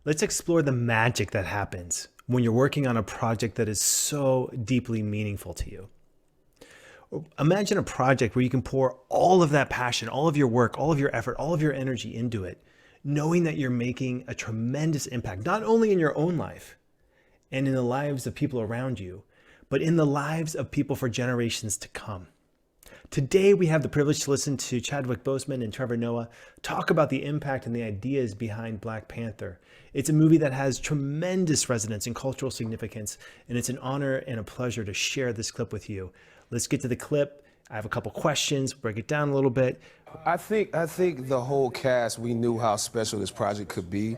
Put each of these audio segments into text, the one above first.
Let's explore the magic that happens when you're working on a project that is so deeply meaningful to you. Imagine a project where you can pour all of that passion, all of your work, all of your effort, all of your energy into it, knowing that you're making a tremendous impact, not only in your own life and in the lives of people around you, but in the lives of people for generations to come. Today, we have the privilege to listen to Chadwick Boseman and Trevor Noah talk about the impact and the ideas behind Black Panther. It's a movie that has tremendous resonance and cultural significance, and it's an honor and a pleasure to share this clip with you. Let's get to the clip. I have a couple questions, break it down a little bit. I think the whole cast, we knew how special this project could be.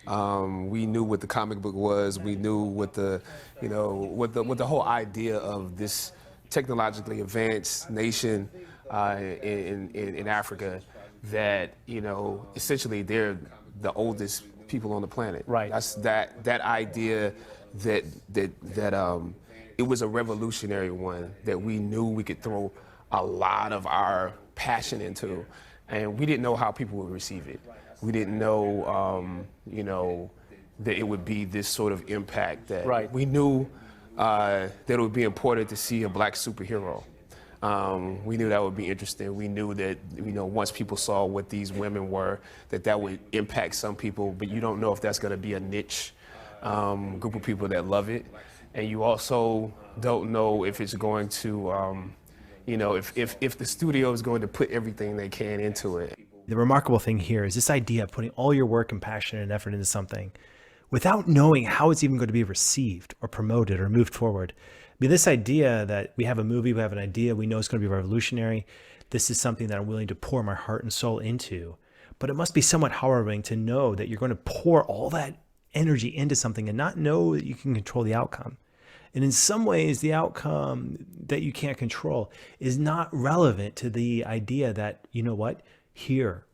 We knew what the comic book was. We knew what the whole idea of this technologically advanced nation in Africa, that essentially they're the oldest people on the planet. Right. That's that idea that it was a revolutionary one that we knew we could throw a lot of our passion into, and we didn't know how people would receive it. We didn't know, that it would be this sort of impact. That Right. We knew that it would be important to see a Black superhero. We knew that would be interesting. We knew that, once people saw what these women were, that would impact some people, but you don't know if that's going to be a niche group of people that love it. And you also don't know if it's going to, if the studio is going to put everything they can into it. The remarkable thing here is this idea of putting all your work and passion and effort into something without knowing how it's even going to be received or promoted or moved forward. I mean, this idea that we have a movie, we have an idea, we know it's going to be revolutionary. This is something that I'm willing to pour my heart and soul into. But it must be somewhat harrowing to know that you're going to pour all that energy into something and not know that you can control the outcome. And in some ways, the outcome that you can't control is not relevant to the idea that, you know what, here,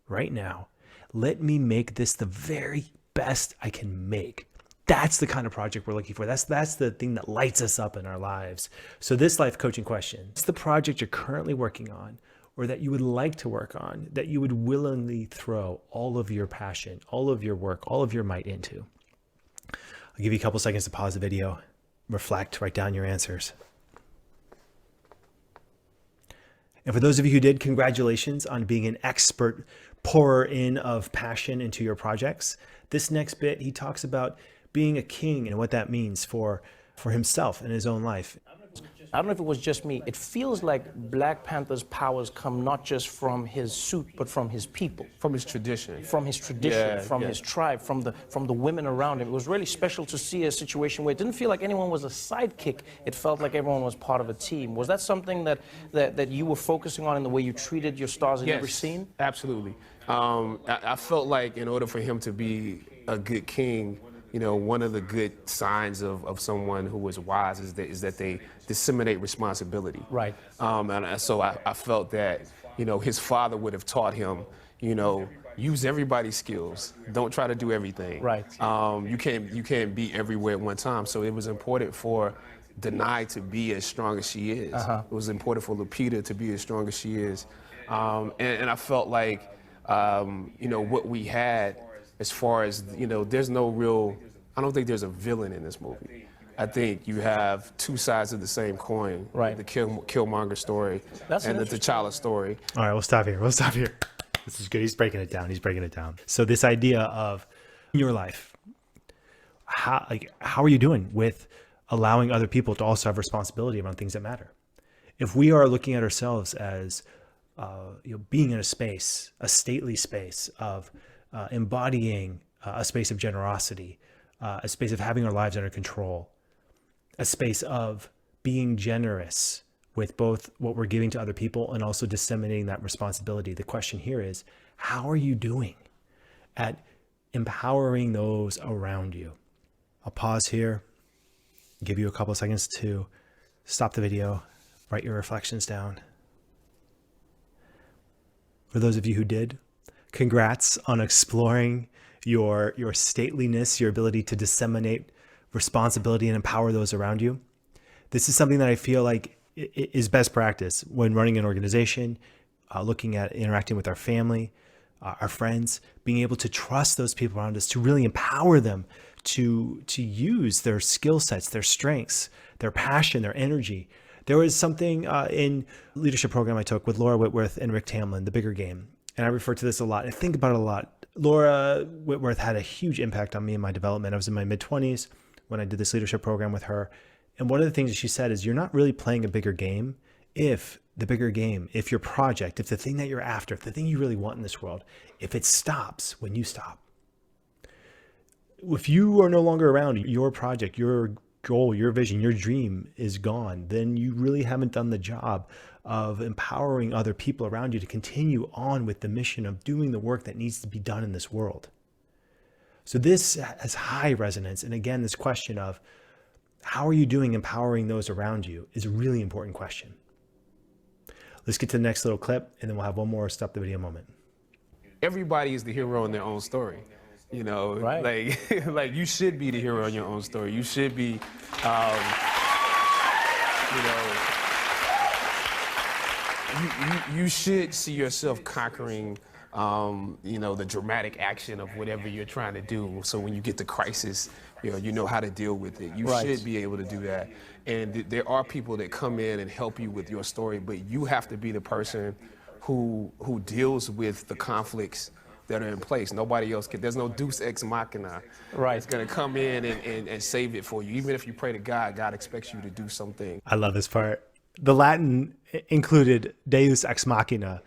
right now, let me make this the very best I can make. That's the kind of project we're looking for. That's the thing that lights us up in our lives. So this life coaching question, what's the project you're currently working on, or that you would like to work on, that you would willingly throw all of your passion, all of your work, all of your might into? I'll give you a couple seconds to pause the video, reflect, write down your answers. And for those of you who did, congratulations on being an expert pourer in of passion into your projects. This next bit, he talks about being a king and what that means for himself and his own life. I don't know if it was just me. It feels like Black Panther's powers come not just from his suit, but from his people. From his tradition. From his tradition, from his tribe, from the women around him. It was really special to see a situation where it didn't feel like anyone was a sidekick. It felt like everyone was part of a team. Was that something that you were focusing on in the way you treated your stars in every scene? Absolutely. I felt like in order for him to be a good king, one of the good signs of someone who is wise is that they disseminate responsibility. Right. And so I felt that, his father would have taught him, use everybody's skills. Don't try to do everything. Right. You can't be everywhere at one time. So it was important for Denai to be as strong as she is. It was important for Lupita to be as strong as she is. And I felt like, what we had, as far as, there's no real, I don't think there's a villain in this movie. I think you have two sides of the same coin. Right. The Killmonger story and the T'Challa story. All right, we'll stop here. This is good. He's breaking it down. So this idea of in your life, how are you doing with allowing other people to also have responsibility around things that matter? If we are looking at ourselves as being in a space, a stately space of embodying a space of generosity, a space of having our lives under control, a space of being generous with both what we're giving to other people and also disseminating that responsibility. The question here is, how are you doing at empowering those around you? I'll pause here, give you a couple of seconds to stop the video, write your reflections down. For those of you who did, congrats on exploring your stateliness, your ability to disseminate responsibility and empower those around you. This is something that I feel like is best practice when running an organization, looking at interacting with our family, our friends, being able to trust those people around us, to really empower them to use their skill sets, their strengths, their passion, their energy. There was something in leadership program I took with Laura Whitworth and Rick Tamlin, The Bigger Game. And I refer to this a lot. I think about it a lot. Laura Whitworth had a huge impact on me in my development. I was in my mid-20s when I did this leadership program with her. And one of the things that she said is, you're not really playing a bigger game if the bigger game, if your project, if the thing that you're after, if the thing you really want in this world, if it stops when you stop. If you are no longer around, your project, your goal, your vision, your dream is gone, then you really haven't done the job of empowering other people around you to continue on with the mission of doing the work that needs to be done in this world. So this has high resonance. And again, this question of how are you doing empowering those around you is a really important question. Let's get to the next little clip, and then we'll have one more stop the video moment. Everybody is the hero in their own story. You know, right. like you should be the hero in your own story. You should be, you should see yourself conquering, the dramatic action of whatever you're trying to do. So when you get to crisis, you know how to deal with it. You should be able to do that. And there are people that come in and help you with your story, but you have to be the person who deals with the conflicts that are in place. Nobody else can. There's no deus ex machina. Right. It's going to come in and save it for you. Even if you pray to God, God expects you to do something. I love this part. The Latin included deus ex machina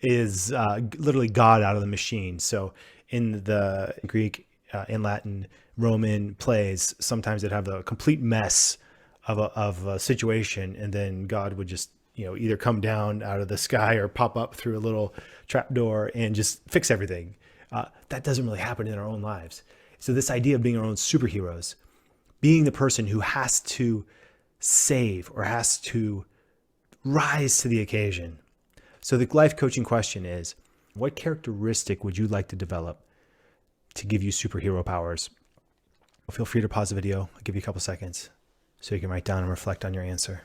is literally God out of the machine. So in the Greek, in Latin, Roman plays, sometimes they'd have the complete mess of a situation, and then God would just either come down out of the sky or pop up through a little trapdoor and just fix everything. That doesn't really happen in our own lives. So this idea of being our own superheroes, being the person who has to save or has to rise to the occasion. So the life coaching question is, what characteristic would you like to develop to give you superhero powers? Feel free to pause the video. I'll give you a couple seconds so you can write down and reflect on your answer.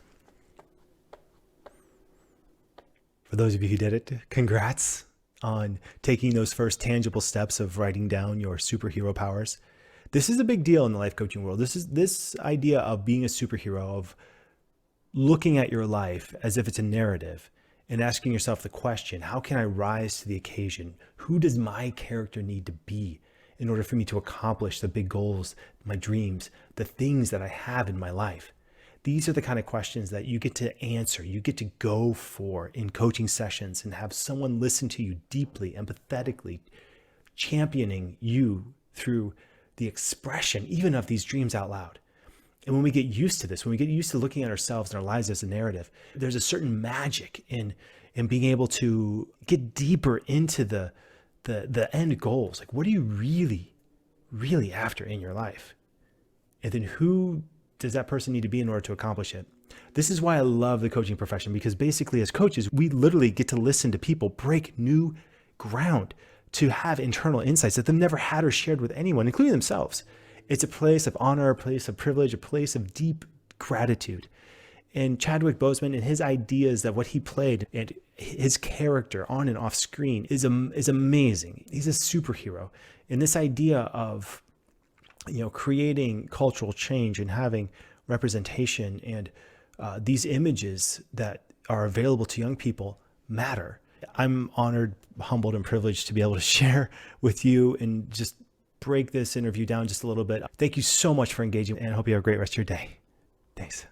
For those of you who did it, congrats on taking those first tangible steps of writing down your superhero powers. This is a big deal in the life coaching world. This idea of being a superhero, of looking at your life as if it's a narrative and asking yourself the question, how can I rise to the occasion? Who does my character need to be in order for me to accomplish the big goals, my dreams, the things that I have in my life? These are the kind of questions that you get to answer, you get to go for in coaching sessions and have someone listen to you deeply, empathetically, championing you through the expression, even of these dreams out loud. And when we get used to this, when we get used to looking at ourselves and our lives as a narrative, there's a certain magic in being able to get deeper into the end goals. Like, what are you really, really after in your life? And then who does that person need to be in order to accomplish it? This is why I love the coaching profession, because basically as coaches, we literally get to listen to people break new ground, to have internal insights that they've never had or shared with anyone, including themselves. It's a place of honor, a place of privilege, a place of deep gratitude. And Chadwick Boseman and his ideas, that what he played and his character on and off screen is amazing. He's a superhero. And this idea of creating cultural change and having representation and these images that are available to young people matter. I'm honored, humbled, and privileged to be able to share with you and just break this interview down just a little bit. Thank you so much for engaging, and I hope you have a great rest of your day. Thanks.